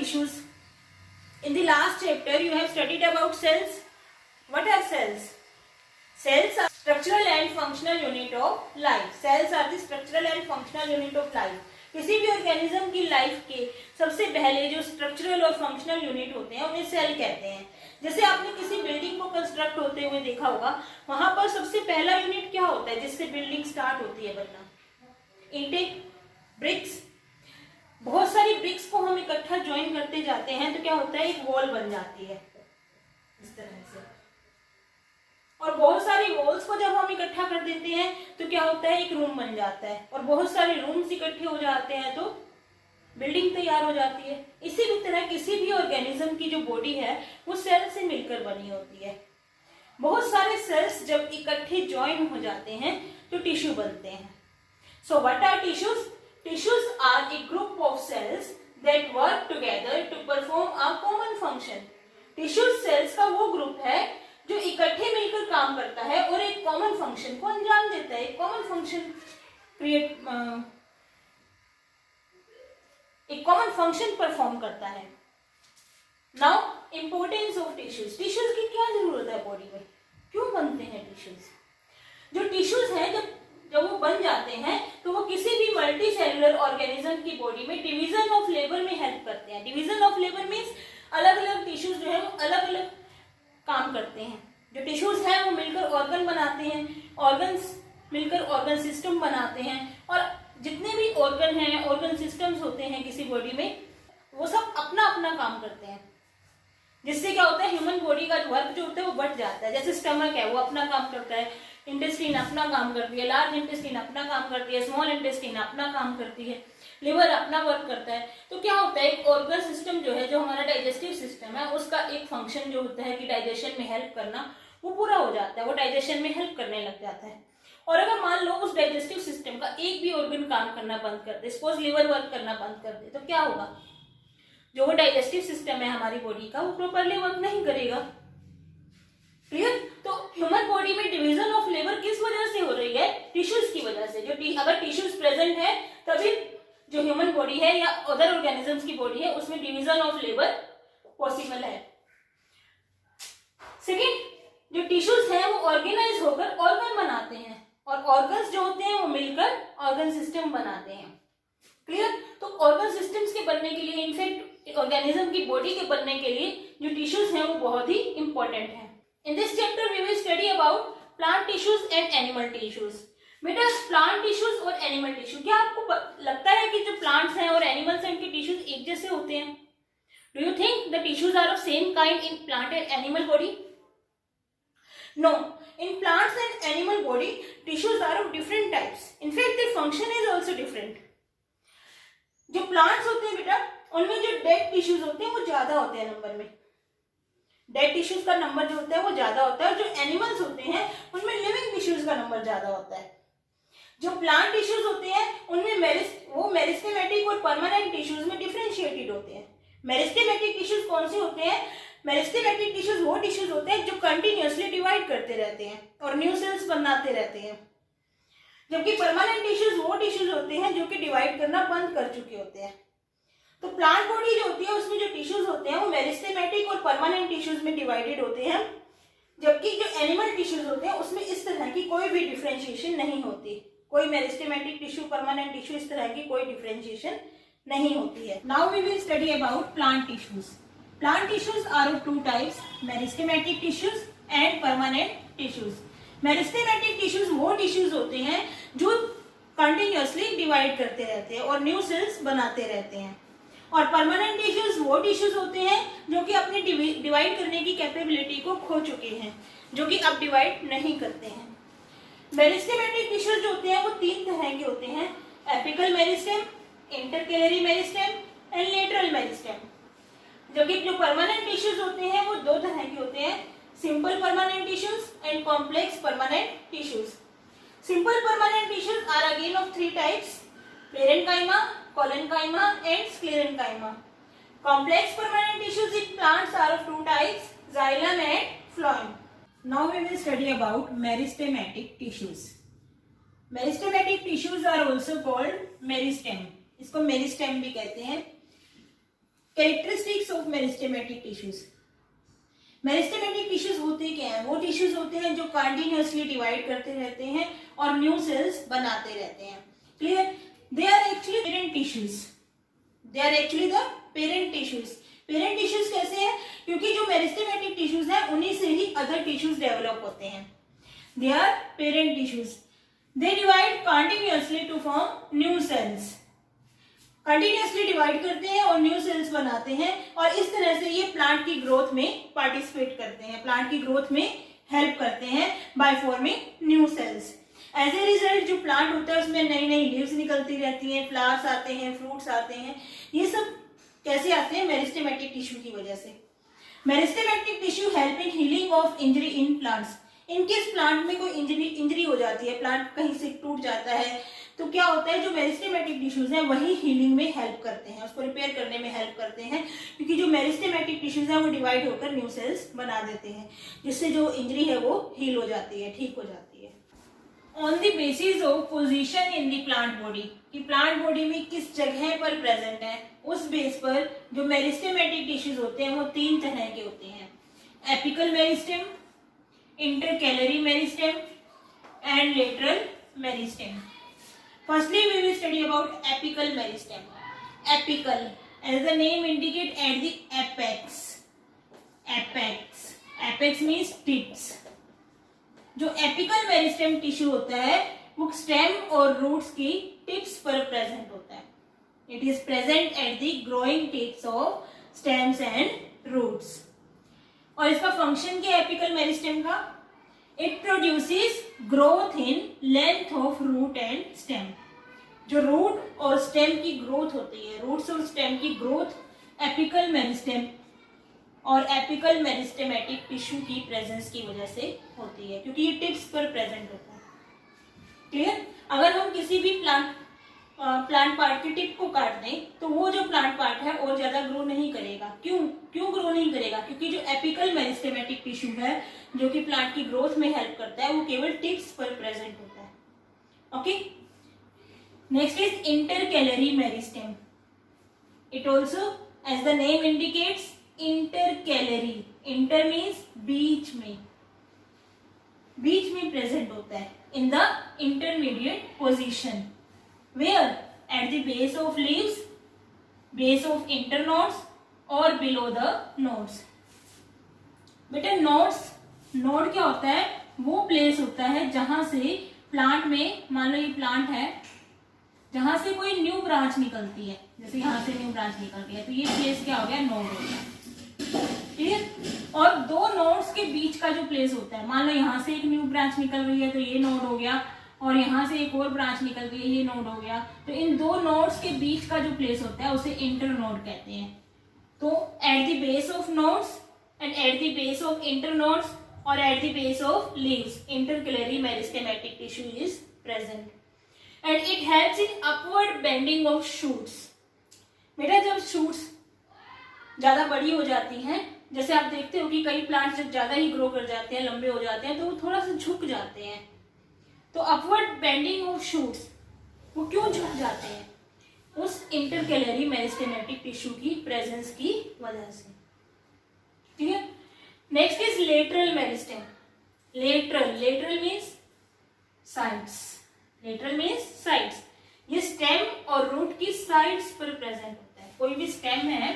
tissues? In the last chapter, you have studied about cells. What are cells? Cells are structural and functional unit of life. Cells are the structural and functional unit of life. किसी भी organism की life के सबसे पहले जो structural और functional unit होते हैं उन्हें सेल कहते हैं. जैसे आपने किसी बिल्डिंग को कंस्ट्रक्ट होते हुए देखा होगा, वहां पर सबसे पहला यूनिट क्या होता है जिससे बिल्डिंग स्टार्ट होती है बनना? ईंटें, ब्रिक्स. बहुत सारी ब्रिक्स को हम इकट्ठा ज्वाइन करते जाते हैं तो क्या होता है, एक वॉल बन जाती है इस तरह से. और बहुत सारी वॉल्स को जब हम इकट्ठा कर देते हैं तो क्या होता है, एक रूम बन जाता है. और बहुत सारे रूम्स इकट्ठे हो जाते हैं तो बिल्डिंग तैयार हो जाती है. इसी भी तरह किसी भी ऑर्गेनिज्म की जो बॉडी है वो सेल से मिलकर बनी होती है. बहुत सारे सेल्स जब इकट्ठे ज्वाइन हो जाते हैं तो टिश्यू बनते हैं. So what are tissues? Tissues are a group of cells that work together to perform a common function. Tissues cells का वो ग्रुप है जो इकट्ठे मिलकर काम करता है और एक कॉमन फंक्शन को अंजाम देता है, एक कॉमन फंक्शन क्रिएट, एक कॉमन फंक्शन परफॉर्म करता है. Now importance of tissues. Tissues की क्या जरूरत है बॉडी में, क्यों बनते हैं टिश्यूज? जो टिश्यूज हैं जब वो बन जाते हैं तो वो किसी भी मल्टी सेलुलर ऑर्गेनिज्म की बॉडी में डिवीजन ऑफ लेबर में हेल्प करते हैं. डिवीजन ऑफ लेबर मीन्स अलग अलग टिश्यूज जो है वो अलग अलग काम करते हैं. जो टिश्यूज हैं वो मिलकर ऑर्गन बनाते हैं, ऑर्गन्स मिलकर ऑर्गन सिस्टम बनाते हैं. और जितने भी ऑर्गन हैं, ऑर्गन सिस्टम्स होते हैं किसी बॉडी में, वो सब अपना अपना काम करते हैं. जिससे क्या होता है, ह्यूमन बॉडी का वर्क जो होता है वो बढ़ जाता है. जैसे स्टमक है वो अपना काम करता है, इंटेस्टाइन अपना काम करती है, लार्ज इंटेस्टाइन अपना काम करती है, स्मॉल इंटेस्टाइन अपना काम करती है, लिवर अपना वर्क करता है. तो क्या होता है, एक ऑर्गन सिस्टम जो है, जो हमारा डाइजेस्टिव सिस्टम है, उसका एक फंक्शन जो होता है कि डाइजेशन में हेल्प करना, वो पूरा हो जाता है. वो डाइजेशन में हेल्प करने लग जाता है. और अगर मान लो उस डाइजेस्टिव सिस्टम का एक भी ऑर्गन काम करना बंद कर दे, सपोज लिवर वर्क करना बंद कर दे, तो क्या होगा, जो वो डाइजेस्टिव सिस्टम है हमारी बॉडी का वो प्रॉपरली वर्क नहीं करेगा. क्लियर? तो ह्यूमन बॉडी में डिवीजन ऑफ लेबर किस वजह से हो रही है? टिश्यूज की वजह से. जो अगर टिश्यूज प्रेजेंट है तभी जो ह्यूमन बॉडी है या अदर ऑर्गेनिजम्स की बॉडी है उसमें डिवीजन ऑफ लेबर पॉसिबल है. सेकेंड, जो टिश्यूज हैं वो ऑर्गेनाइज होकर ऑर्गन बनाते हैं और ऑर्गन्स जो होते हैं वो मिलकर ऑर्गन सिस्टम बनाते हैं. क्लियर? तो ऑर्गन सिस्टम्स के बनने के लिए, इनफैक्ट ऑर्गेनिज्म की बॉडी के बनने के लिए जो टिश्यूज हैं वो बहुत ही इंपॉर्टेंट है. In this chapter we will study about plant tissues and animal tissues. बेटा प्लांट टिश्यूज और एनिमल टिश्यू, क्या आपको लगता है कि जो प्लांट्स हैं और एनिमल्स हैं उनके टिश्यूज एक जैसे होते हैं? Do you think the tissues are of same kind in plant and animal body? No, in plants and animal body tissues are of different types. In fact their function is also different. जो plants होते हैं बेटा उनमें जो dead tissues होते हैं वो ज्यादा होते हैं नंबर में. डेड टिश्यूज का नंबर जो होता है वो ज्यादा होता है. और जो एनिमल्स होते हैं उनमें लिविंग टिश्यूज का नंबर ज्यादा होता है. जो प्लांट टिश्यूज होते हैं उनमें मेरिस्टेमेटिक और परमानेंट टिश्यूज में डिफरेंशिएटेड होते हैं. मेरिस्टेमेटिक टिश्यूज कौन से होते हैं? मेरिस्टेमेटिक टिश्यूज वो टिश्यूज होते हैं जो कंटिन्यूअसली डिवाइड करते रहते हैं और न्यू सेल्स बनाते रहते हैं. जबकि परमानेंट टिश्यूज वो टिश्यूज होते हैं जो कि डिवाइड करना बंद कर चुके होते हैं. तो प्लांट बॉडी जो होती है उसमें जो टिश्यूज होते हैं वो मेरिस्टेमेटिक और परमानेंट टिश्यूज में डिवाइडेड होते हैं. जबकि जो एनिमल टिश्यूज होते हैं उसमें इस तरह की कोई भी डिफरेंशिएशन नहीं होती. कोई मेरिस्टेमेटिक टिश्यू, परमानेंट टिश्यू, इस तरह की कोई डिफरेंशिएशन नहीं होती है. Now we will study about plant tissues. Plant tissues are of two types, meristematic tissues and permanent tissues. Meristematic tissues वो टिश्यूज होते हैं जो कंटिन्यूअसली डिवाइड करते रहते हैं और न्यू सेल्स बनाते रहते हैं. और परमानेंट टिश्यूज वो टिश्यूज होते हैं जो कि अपनी डिवाइड करने की कैपेबिलिटी को खो चुके हैं, जो कि अब डिवाइड नहीं करते हैं. मेरिस्टेमेटिक टिश्यूज जो होते हैं वो तीन तरह के होते हैं, apical meristem, intercalary meristem and lateral meristem. जबकि जो परमानेंट टिश्यूज होते हैं वो दो तरह के होते हैं, simple permanent tissues and complex permanent tissues. Simple permanent tissues are again of three types, parenchyma, collenchyma and sclerenchyma. Complex permanent tissues in plants are of two types, xylem and phloem. Now we will study about meristematic tissues. Meristematic tissues are also called meristem. इसको meristem भी कहते हैं. Characteristics of meristematic tissues. Meristematic tissues होते क्या है? वो tissues होते हैं जो कंटिन्यूअसली डिवाइड करते रहते हैं और न्यू सेल्स बनाते रहते हैं। Clear? They are actually parent tissues. They are actually the parent tissues. Parent tissues कैसे हैं? क्योंकि जो मेरिस्टेमेटिक टिश्यूज हैं उन्हीं से ही अदर टिश्यूज डेवलप होते हैं। They are parent tissues. They divide continuously to form new cells. Continuously divide करते हैं और न्यू सेल्स बनाते हैं और इस तरह से ये प्लांट की ग्रोथ में पार्टिसिपेट करते हैं, प्लांट की ग्रोथ में हेल्प करते हैं by forming new cells. As a result जो प्लांट होता है उसमें नई नई लीव्स निकलती रहती हैं, फ्लावर्स आते हैं, फ्रूट्स आते हैं। ये सब कैसे आते हैं? मेरिस्टेमेटिक टिश्यू की वजह से। Meristematic tissue help in healing of injury in plants. In case plant में कोई इंजरी हो जाती है, प्लांट कहीं से टूट जाता है, तो क्या होता है, जो मेरिस्टेमेटिक टिश्यूज हैं वही हीलिंग में हेल्प करते हैं, उसको रिपेयर करने में हेल्प करते हैं, क्योंकि जो मेरिस्टेमेटिक टिश्यूज हैं वो डिवाइड होकर न्यू सेल्स बना देते हैं, जिससे जो इंजरी है वो हील हो जाती है, ठीक हो जाती है। On the basis of position in the plant body, कि प्लांट बॉडी में किस जगह पर प्रेजेंट है, उस बेस पर जो मेरिस्टेमेटिक टिश्यूज होते हैं वो 3 तरह के होते हैं। Apical meristem, intercalary meristem and lateral meristem. Firstly, we will study about apical meristem. Apical, as the name indicate, at the apex. Apex. Apex means tips. जो एपिकल मेरिस्टेम टिश्यू होता है वो स्टेम और रूट्स की tips पर present होता है। It is present at the growing tips of stems and roots. और इसका फंक्शन क्या है एपिकल मेरिस्टेम का? It produces growth in length of root and stem. जो रूट और स्टेम की ग्रोथ होती है, रूट्स और स्टेम की ग्रोथ एपिकल मेरिस्टेम और एपिकल मेरिस्टेमेटिक टिश्यू की प्रेजेंस की वजह से होती है, क्योंकि ये टिप्स पर प्रेजेंट होता है। क्लियर? अगर हम किसी भी प्लांट पार्ट की टिप को काट दें तो वो जो प्लांट पार्ट है और ज्यादा ग्रो नहीं करेगा। क्यों ग्रो नहीं करेगा? क्योंकि जो एपिकल मेरिस्टेमेटिक टिश्यू है जो कि प्लांट की ग्रोथ में हेल्प करता है वो केवल टिप्स पर प्रेजेंट होता है। Okay, next is intercalary meristem. It also as the name indicates intercalary. Inter means बीच में प्रेजेंट होता है in the intermediate position. Where? At the base of leaves, base of internodes or below the nodes. बेटा node क्या होता है? वो place होता है जहां से प्लांट में, मान लो ये प्लांट है, जहां से कोई न्यू ब्रांच निकलती है, जैसे यहाँ से न्यू ब्रांच निकल रही है तो ये प्लेस क्या हो गया? नोड हो गया। क्लियर? और 2 नोड्स के बीच का जो प्लेस होता है, मान लो यहाँ से एक न्यू ब्रांच निकल रही है तो ये नोड हो गया, और यहाँ से एक और ब्रांच निकल गई, ये नोड हो गया। तो इन 2 नोड्स के बीच का जो प्लेस होता है उसे इंटरनोड कहते हैं। तो at the base of nodes and at the base of internodes और at the base of leaves intercalary meristematic tissue is present and it helps in upward bending of shoots. बेटा जब shoots ज्यादा बड़ी हो जाती हैं, जैसे आप देखते हो कि कई प्लांट्स जब ज्यादा ही ग्रो कर जाते हैं, लंबे हो जाते हैं, तो वो थोड़ा सा झुक जाते हैं। तो अपवर्ड बेंडिंग ऑफ शूट्स वो क्यों झुक जाते हैं? उस इंटरकैलरी मेरिस्टेमेटिक टिश्यू की प्रेजेंस की वजह से। ठीक है? Next is lateral meristem. Lateral means sides. Lateral means sides. ये स्टेम और रूट की साइड्स पर प्रेजेंट होता है। कोई भी स्टेम है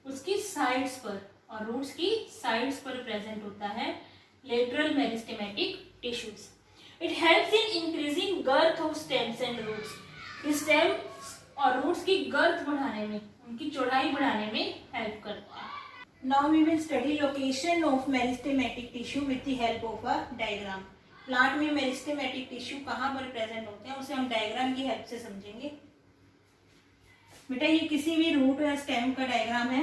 उसकी साइड्स पर और रूट्स की साइड्स पर प्रेजेंट होता है lateral meristematic tissues. It helps in increasing girth of stems and roots. Stem और रूट्स की गर्थ बढ़ाने में, उनकी चौड़ाई बढ़ाने में हेल्प करता है। Now we will study location of meristematic tissue with the help of a diagram. Plant में मेरिस्टेमेटिक टिश्यू कहाँ पर प्रेजेंट होते हैं उसे हम डायग्राम की हेल्प से समझेंगे। बेटा ये किसी भी रूट या स्टेम का डायग्राम है।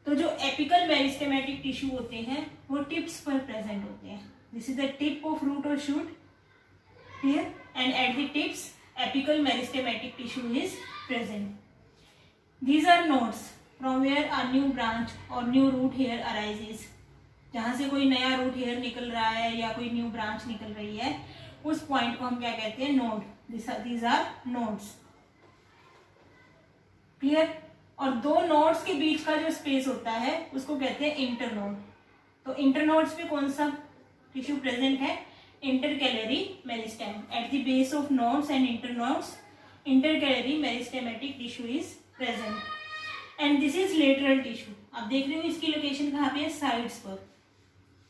तो जो एपिकल मेरिस्टेमेटिक टिश्यू होते हैं वो टिप्स पर प्रेजेंट होते हैं। This is the tip of root or shoot here, and at the tips apical meristematic tissue is present. These are nodes from where a new branch or new root hair arises. जहाँ से कोई नया root hair निकल रहा है या कोई new branch निकल रही है, उस पॉइंट को हम क्या कहते हैं? Node. These are nodes. Clear? और दो नोड्स के बीच का जो स्पेस होता है उसको कहते हैं इंटरनोड। तो इंटरनोड्स पे कौन सा टिश्यू प्रेजेंट है? Intercalary meristem. Eight the base of nodes and internodes intercalary meristematic tissue is present and this is lateral tissue. आप देख रहे हो इसकी लोकेशन कहाँ पे है? साइड्स पर।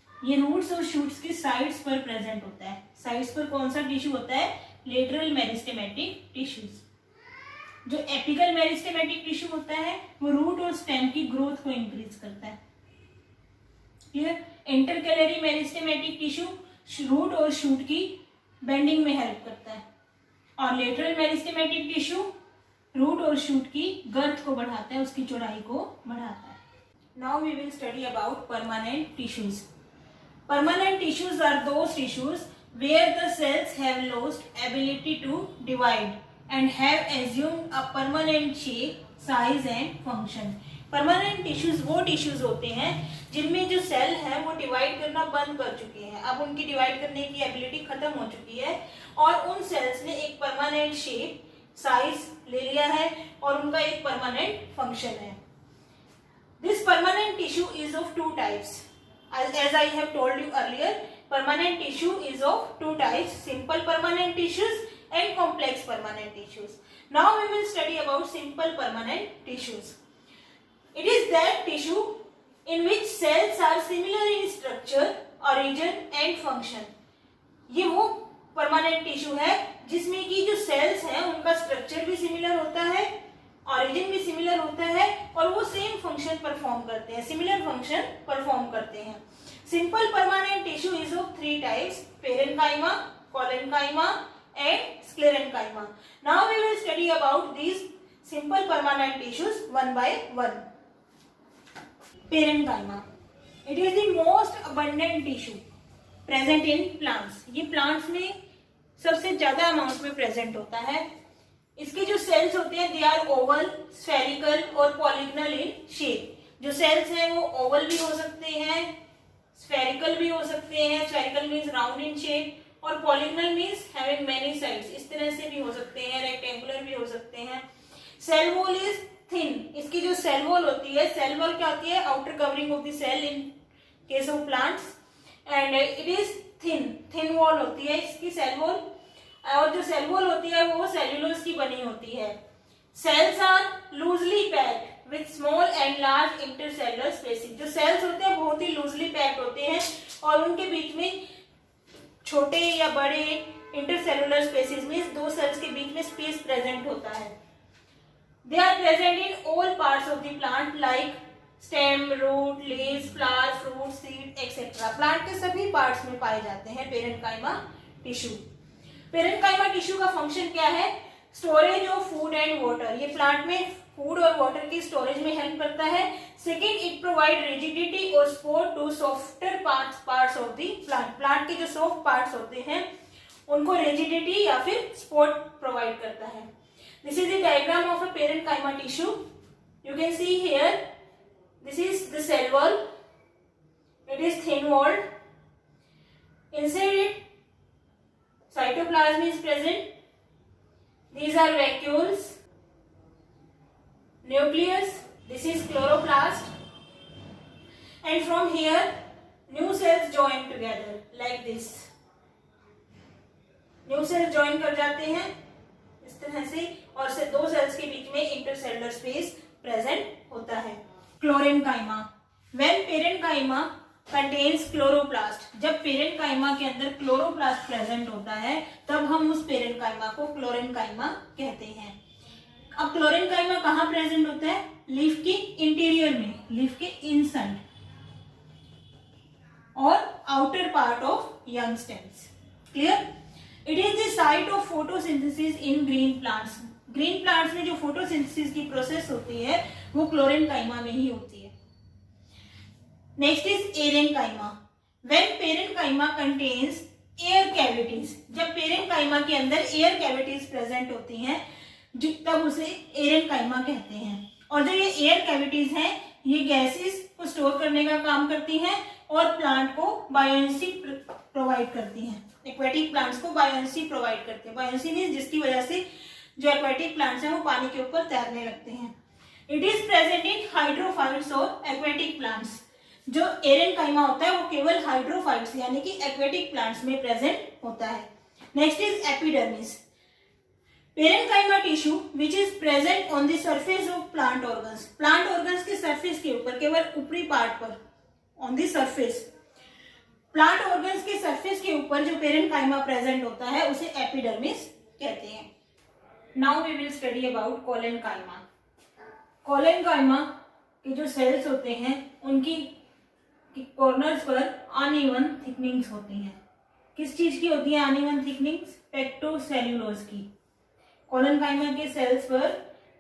ये रूट्स और शूट्स के साइड्स पर प्रेजेंट होता है। साइड्स पर कौन सा टिश्यू होता है? Lateral meristematic tissues. जो एपिकल मेरिस्टेमेटिक टिश्यू होता है वो रूट और स्टेम की ग्रोथ को इंक्रीज करता है। Clear? Intercalary meristematic tissue root और शूट की बेंडिंग में हेल्प करता है और लेटरल मेरिस्टेमेटिक टिश्यू रूट और शूट की गर्थ को बढ़ाता है, उसकी चौड़ाई को बढ़ाता है। Now we will study about permanent tissues. Permanent tissues are those tissues where the cells have lost ability to divide and have assumed a permanent shape, size and function. Permanent tissues वो tissues होते हैं जिनमें जो cell है वो divide करना बंद कर चुके हैं। अब उनकी डिवाइड करने की एबिलिटी खत्म हो चुकी है और उन सेल्स ने एक परमानेंट शेप, साइज ले लिया है और उनका एक परमानेंट फंक्शन है। This permanent tissue is of two types. As I have told you earlier, permanent tissue is of two types: simple permanent tissues and complex permanent tissues. Now we will study about simple permanent tissues. It is that tissue in which cells are similar in structure, origin and function. ये वो permanent tissue है जिसमें कि जो cells हैं उनका structure भी similar होता है, ऑरिजिन भी सिमिलर होता है और वो सेम फंक्शन परफॉर्म करते हैं, सिमिलर फंक्शन परफॉर्म करते हैं। Simple permanent tissue is of three types: parenchyma, collenchyma and sclerenchyma. Now we will study about these simple permanent tissues one by one. Parenchyma, it is the most abundant tissue present in plants. ये plants में सबसे ज्यादा amount में present होता है। इसके जो cells होते हैं दे आर ओवल, स्फेरिकल और पॉलीगनल इन शेप। जो सेल्स हैं वो ओवल भी हो सकते हैं, स्फेरिकल भी हो सकते हैं, spherical means round in shape और polygonal means having many sides, इस तरह से भी हो सकते हैं, रेक्टेंगुलर भी हो सकते हैं। Cell wall is thin. इसकी जो सेल वॉल होती है, सेल वॉल क्या होती है? Outer covering of the cell in case of plants and it is thin wall होती है इसकी सेल वॉल। और जो सेल वॉल होती है वो सेल्यूलोज की बनी होती है। Cells are loosely packed with small and large intercellular spaces. जो सेल्स होते हैं बहुत ही लूजली पैक्ड होते हैं और उनके बीच में छोटे या बड़े इंटरसेलुलर स्पेसेस में दो सेल्स के बीच में स्पेस प्रेजेंट होता है। They are present in all parts of the plant like stem, root, leaves, flower, fruit, seed etcetera. Plant के सभी पार्ट्स में पाए जाते हैं पेरेन्काइमा टिश्यू। पेरेन्काइमा टिश्यू का फंक्शन क्या है? Storage of food and water. ये प्लांट में फूड और वाटर की स्टोरेज में हेल्प करता है। सेकेंड, इट प्रोवाइड रिजिडिटी और support to softer parts of the plant. Plant के जो सॉफ्ट पार्ट्स होते हैं उनको रिजिडिटी या फिर सपोर्ट प्रोवाइड करता है। This is the diagram of a parenchyma tissue. You can see here, this is the cell wall, it is thin walled. Inside it cytoplasm is present. These are vacuoles. Nucleus, this is chloroplast, and from here new cells join together like this. New sales join कर जाते हैं इस तरह से और से दो sales के बीच में इंटरसेलुलर स्पेस प्रेजेंट होता है। क्लोरेन्काइमा, व्हेन पेरेन्काइमा कंटेन्स क्लोरोप्लास्ट। जब पेरेन्काइमा के अंदर क्लोरोप्लास्ट प्रेजेंट होता है तब हम उस पेरेन्काइमा को क्लोरेन्काइमा कहते हैं। अब क्लोरेन्काइमा कहाँ प्रेजेंट होता है? लीफ के इंटीरियर में, लीफ के इनसाइड और outer part of young stems. Clear? It is the site of photosynthesis in green plants. Green plants में जो फोटोसिंथेसिस की प्रोसेस होती है वो क्लोरेन्काइमा में ही होती है। Next is एरेन्काइमा। When parenchyma contains air cavities. जब पेरेन्काइमा के अंदर एयर कैविटीज प्रेजेंट होती हैं तब उसे एरेन्काइमा कहते हैं। और जो ये एयर कैविटीज हैं ये गैसेस को स्टोर करने का काम करती हैं और प्लांट को बायोएनर्जी प्रोवाइड करती हैं। एक्वेटिक प्लांट्स को बायोएनर्जी प्रोवाइड करते हैं। बायोएनर्जी मींस जिसकी वजह से जो एक्वेटिक प्लांट्स हैं वो पानी के ऊपर तैरने लगते हैं। It is present in hydrophytes और एक्वेटिक प्लांट्स। जो एरेनकाइमा होता है वो केवल हाइड्रोफाइट्स यानी कि एक्वेटिक प्लांट्स में प्रेजेंट होता है। Next is epidermis. Parenchyma tissue which is present on the surface of plant organs. Plant organs के सरफेस के ऊपर, केवल ऊपरी पार्ट पर, on the surface, plant organs के सरफेस के ऊपर जो पेरेन्काइमा प्रेजेंट होता है उसे एपिडर्मिस कहते हैं। Now we will study about collenchyma. Collenchyma के जो सेल्स होते हैं उनकी कॉर्नर्स पर अनइवन थिकनिंग्स होती हैं। किस चीज की होती है अनइवन थिकनिंग्स? पेक्टोसेल्यूलोज की। कोलेनकाइमा के सेल्स पर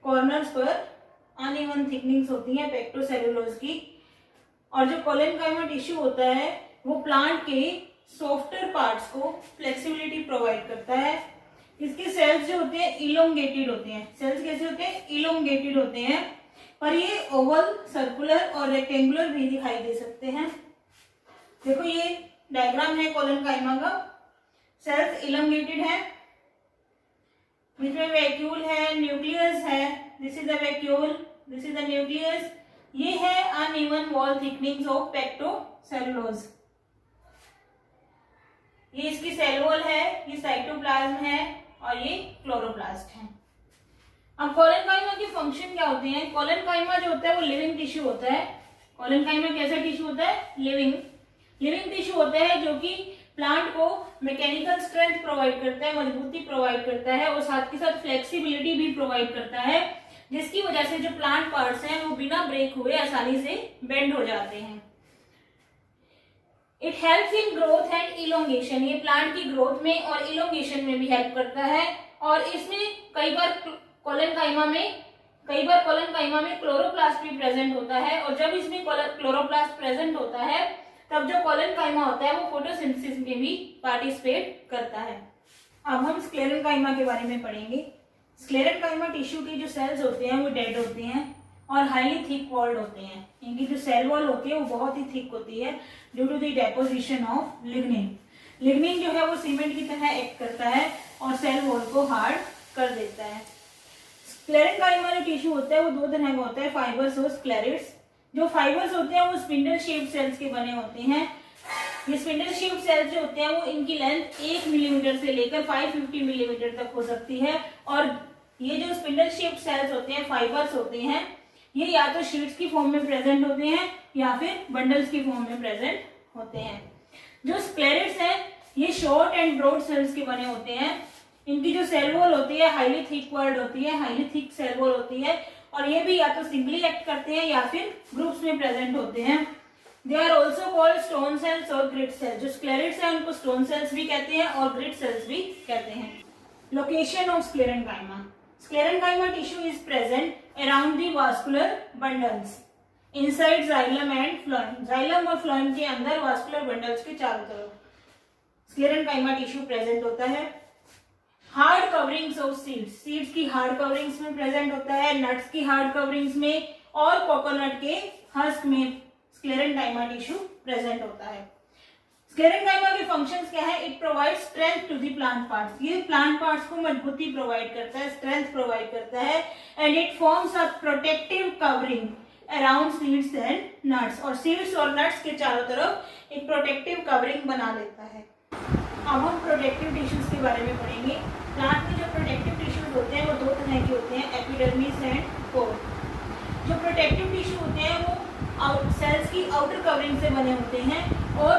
कॉर्नर्स पर अनइवन थिकनिंग्स होती हैं पेक्टोसेल्यूलोज की। और जो कोलेनकाइमा टिश्यू होता है वो प्लांट के सॉफ्टर पार्ट्स को फ्लेक्सिबिलिटी प्रोवाइड करता है। इसके सेल्स जो होते हैं इलोंगेटेड होते हैं। सेल्स कैसे होते हैं? इलोंगेटेड होते हैं, पर ये ओवल, सर्कुलर और रेक्टेंगुलर भी दिखाई दे सकते हैं। देखो ये डायग्राम है कोलेनकाइमा का। सेल्स इलोंगेटेड है, बीच में वैक्यूल है, न्यूक्लियस है, this is the vacuole, this is the nucleus. ये है अनइवन वॉल थिकनिंग्स ऑफ पेक्टोसेल्यूलोज। ये इसकी सेल वॉल है, ये साइटोप्लाज्म है और ये क्लोरोप्लास्ट है। अब कोलेनकाइमा के फंक्शन क्या होते हैं? कोलेनकाइमा जो होता है वो लिविंग टिश्यू होता है। कोलेनकाइमा कैसा टिश्यू होता है? लिविंग टिश्यू होता है जो कि प्लांट को मैकेनिकल स्ट्रेंथ प्रोवाइड करता है, मजबूती प्रोवाइड करता है और साथ के साथ फ्लेक्सिबिलिटी भी प्रोवाइड करता है, जिसकी वजह से जो प्लांट पार्ट्स हैं वो बिना ब्रेक हुए आसानी से बेंड हो जाते हैं। It helps in growth and elongation. ये प्लांट की ग्रोथ में और इलोंगेशन में भी हेल्प करता है। और इसमें कई बार कोलेनकाइमा में क्लोरोप्लास्ट भी प्रेजेंट होता है। और जब इसमें क्लोरोप्लास्ट प्रेजेंट होता है तब जो कोलेनकाइमा होता है वो फोटोसिंथेसिस में भी पार्टिसिपेट करता है। अब हम स्क्लेरेनकाइमा के बारे में पढ़ेंगे। स्क्लेरेनकाइमा टिश्यू के जो सेल्स होते हैं वो डेड होते हैं और हाईली थिक वॉल्ड होते हैं। इनकी जो सेल वॉल होती है वो बहुत ही थिक होती है due to the deposition of lignin. Lignin जो है वो सीमेंट की तरह एक्ट करता है और सेल वॉल को हार्ड कर देता है। स्क्लेरेनकाइमा जो टिश्यू होता है वो दो तरह का होता है, फाइबर्स और स्क्लेरेट्स। जो फाइबर्स होते हैं वो स्पिंडल शेप्ड सेल्स के बने होते हैं। ये स्पिंडल शेप्ड सेल्स जो होते हैं वो इनकी लेंथ 1 मिलीमीटर से लेकर 550 मिलीमीटर तक हो सकती है। और ये जो स्पिंडल शेप्ड सेल्स होते हैं, फाइबर्स होते हैं, ये या तो शीट्स की फॉर्म में प्रेजेंट होते हैं या फिर बंडल्स की फॉर्म में प्रेजेंट होते हैं। जो स्क्लेरेट्स हैं ये शॉर्ट एंड ब्रॉड सेल्स के बने होते हैं। इनकी जो सेल वॉल होती है हाईली थिक वॉल्ड होती है, हाईली थिक सेल वॉल होती है और ये भी या तो सिंगली एक्ट करते हैं या फिर ग्रुप्स में प्रेजेंट होते हैं। They are also called stone cells और ग्रिड सेल्स। जो स्क्लेरेट्स हैं उनको स्टोन सेल्स भी कहते हैं और ग्रिड सेल्स भी कहते हैं। Location of sclerenchyma. Sclerenchyma tissue is present around the vascular bundles inside xylem and phloem. Xylem और फ्लोएम के अंदर वास्कुलर बंडल्स के चारों तरफ स्क्लेरेनकाइमा टिश्यू प्रेजेंट होता है। Hard coverings of seeds. Seeds की हार्ड कवरिंग्स में प्रेजेंट होता है, नट्स की हार्ड कवरिंग्स में और कोकोनट के हस्क में स्क्लेरेनकाइमा टिश्यू प्रेजेंट होता है। स्क्लेरेनकाइमा के फंक्शंस क्या है? It provides strength to the plant parts. ये प्लांट पार्ट्स को मजबूती प्रोवाइड करता है, स्ट्रेंथ प्रोवाइड करता है। And it forms a protective covering around seeds and nuts. और सीड्स और नट्स के चारों तरफ एक प्रोटेक्टिव कवरिंग बना लेता है। अब हम प्रोटेक्टिव टिश्यूज के बारे में पढ़ेंगे। प्लांट में जो प्रोटेक्टिव टिश्यूज होते हैं वो दो तरह के होते हैं, एपिडर्मिस एंड कोर। जो प्रोटेक्टिव टिश्यू होते हैं वो सेल्स की आउटर कवरिंग से बने होते हैं और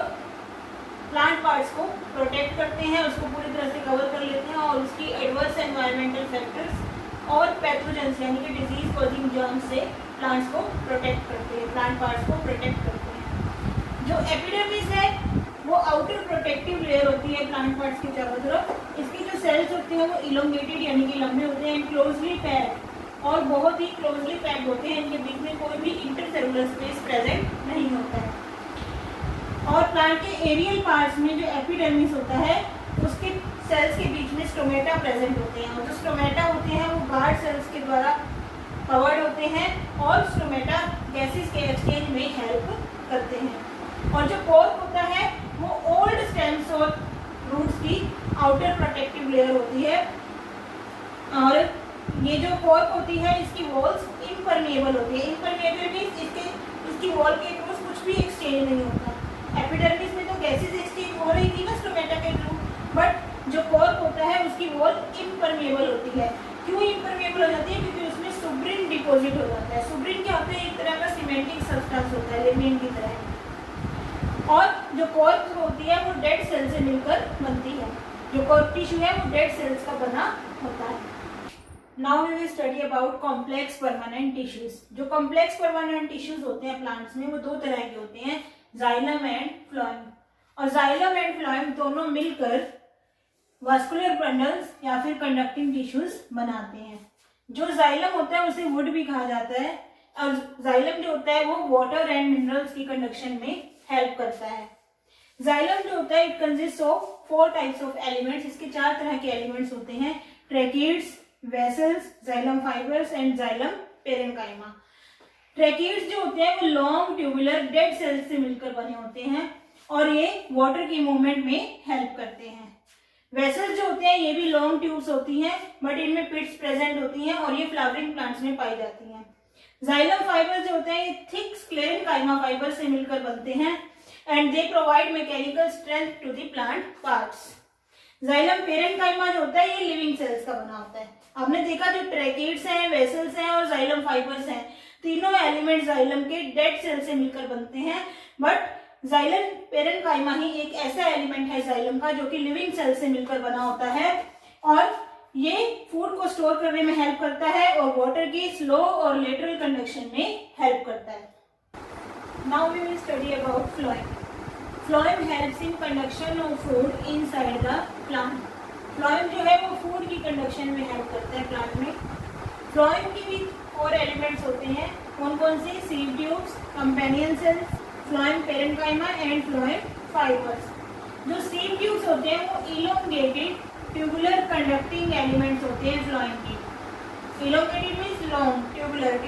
प्लांट पार्ट्स को प्रोटेक्ट करते हैं, उसको पूरी तरह से कवर कर लेते हैं और उसकी एडवर्स एनवायरमेंटल फैक्टर्स और पैथोजेंस यानी कि डिजीज कॉजिंग जर्म्स से प्लांट्स को प्रोटेक्ट करते हैं, प्लांट पार्ट्स को प्रोटेक्ट करते हैं। जो एपिडर्मिस है वो आउटर प्रोटेक्टिव लेयर होती है प्लांट पार्ट्स के चारों तरफ। इसकी जो सेल्स होते हैं वो इलोंगेटेड यानी कि लंबे होते हैं, क्लोजली पैक्ड और बहुत ही क्लोजली पैक्ड होते हैं। इनके बीच में कोई भी इंटरसेलुलर स्पेस प्रेजेंट नहीं होता है। और प्लांट के एरियल पार्ट्स में जो एपिडर्मिस होता है उसके सेल्स के बीच में स्टोमेटा प्रेजेंट होते हैं और जो स्टोमेटा होते हैं वो गार्ड सेल्स के द्वारा कवर्ड होते हैं और स्टोमेटा गैसेस के एक्सचेंज में हेल्प करते हैं। और जो कोर होता है वो ओल्ड स्टेम्स और रूट्स की आउटर प्रोटेक्टिव लेयर होती है और ये जो कॉर्क होती है इसकी वॉल्स इम्परमेबल होती है। इम्परमेबल मीन्स इसकी वॉल के क्रॉस कुछ भी एक्सचेंज नहीं होता। एपिडर्मिस में तो गैसेज एक्सचेंज हो रही थी ना स्टोमेटा के थ्रू, बट जो कॉर्क होता है उसकी वॉल इम्परमेबल होती है। क्यों इम्परमेबल हो जाती है? क्योंकि उसमें सुब्रिन डिपॉजिट हो जाता है। सुब्रिन क्या होता है? एक तरह का सीमेंटिंग सब्सटेंस होता है, लेमिन की तरह। और जो कॉर्क होती है वो डेड सेल से मिलकर बनती है। जो कॉर्क टिश्यू है वो डेड सेल्स का बना होता है। Now we will study about complex permanent tissues. जो कॉम्प्लेक्स परमानेंट टिश्यूज होते हैं प्लांट्स में वो दो तरह के होते हैं, जाइलम एंड फ्लोएम। और जाइलम एंड फ्लोएम दोनों मिलकर वास्कुलर बंडल्स या फिर कंडक्टिंग टिश्यूज बनाते हैं। जो जाइलम होता है उसे वुड भी कहा जाता है, और जाइलम जो होता है वो वाटर एंड मिनरल्स की कंडक्शन में हेल्प करता है। जाइलम जो होता है it consist of 4 types of elements. इसके 4 तरह के एलिमेंट्स होते हैं, tracheids, vessels, xylem fibres and xylem parenchyma. Tracheids जो होते हैं वो लॉन्ग ट्यूबुलर डेड सेल्स से मिलकर बने होते हैं और ये वाटर की मूवमेंट में हेल्प करते हैं। वेसल्स जो होते हैं ये भी लॉन्ग ट्यूब्स होती हैं, बट इनमें पिट्स प्रेजेंट होती हैं और ये फ्लावरिंग प्लांट्स में पाई जाती हैं। जाइलम फाइबर्स जो होते हैं ये थिक स्क्लेरेनकाइमा फाइबर से मिलकर बनते हैं and they provide mechanical strength to the plant parts. Xylem parenchyma जो होता है ये लिविंग सेल्स का बना होता है। आपने देखा जो ट्रैकिड्स हैं, वेसल्स हैं और जाइलम फाइबर्स हैं, तीनों एलिमेंट जाइलम के डेड सेल से मिलकर बनते हैं, बट जाइलम पेरेन्काइमा ही एक ऐसा एलिमेंट है जाइलम का जो कि लिविंग सेल से मिलकर बना होता है और ये फूड को स्टोर करने में हेल्प करता है और वाटर की स्लो और लेटरल कंडक्शन में हेल्प करता है। Now we will study about phloem. Phloem helps in conduction of food inside the plant. Phloem जो है वो फूड की कंडक्शन में हेल्प करता है प्लांट में। Phloem की भी 4 एलिमेंट्स होते हैं। कौन कौन से? Sieve tubes, companion cells, phloem parenchyma and phloem fibers। जो सीव ट्यूब्स होते हैं वो इलोंगेटेड ट्यूबुलर कंडक्टिंग एलिमेंट्स होते हैं phloem की। Elongated means long, tubular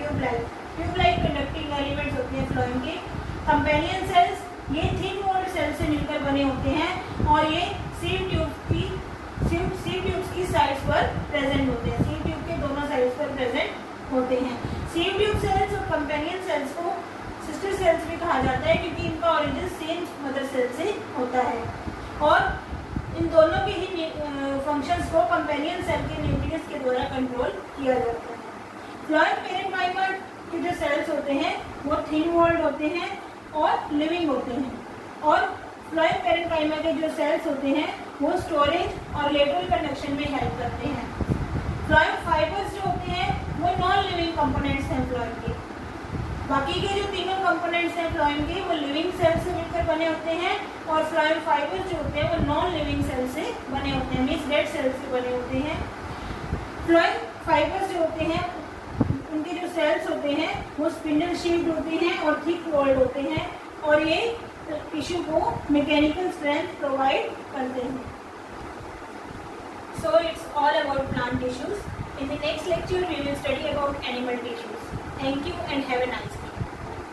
tubelike conducting elements होते हैं फ्लोएम के। कंपेनियन सेल्स ये थिन वॉल्ड सेल से मिलकर बने होते हैं और ये सीव ट्यूब्स की साइड्स पर प्रेजेंट होते हैं। सीव ट्यूब के दोनों साइड्स पर प्रेजेंट होते हैं। सीव ट्यूब सेल्स और कंपेनियन सेल्स को सिस्टर सेल्स भी कहा जाता है क्योंकि इनका ओरिजिन सेम मदर सेल से होता है और इन दोनों के ही फंक्शंस को कंपेनियन सेल के न्यूक्लियस के द्वारा कंट्रोल किया जाता है। फ्लोएम पेरेन्काइमा के जो सेल्स होते हैं वो थिन वॉल्ड होते हैं और लिविंग होते हैं और फ्लोएम पेरेन्काइमा के जो सेल्स होते हैं वो स्टोरेज और लेटरल कंडक्शन में हेल्प करते हैं। फ्लोएम फाइबर्स जो होते हैं वो नॉन लिविंग कंपोनेंट्स हैं फ्लोएम के। बाकी के जो तीनों कंपोनेंट्स हैं फ्लोएम के वो लिविंग सेल से मिलकर बने होते हैं और फ्लोएम फाइबर्स जो होते हैं वो नॉन लिविंग सेल से बने होते हैं, मीन्स डेड सेल से बने होते हैं। फ्लोएम फाइबर्स जो होते हैं उनके जो सेल्स होते हैं वो स्पिंडल शेप्ड होते हैं और थिक वॉल्ड होते हैं और ये टिश्यू को मैकेनिकल स्ट्रेंथ प्रोवाइड करते हैं। So it's all about plant tissues. In the next lecture we will study about animal tissues. Thank you and have a nice day.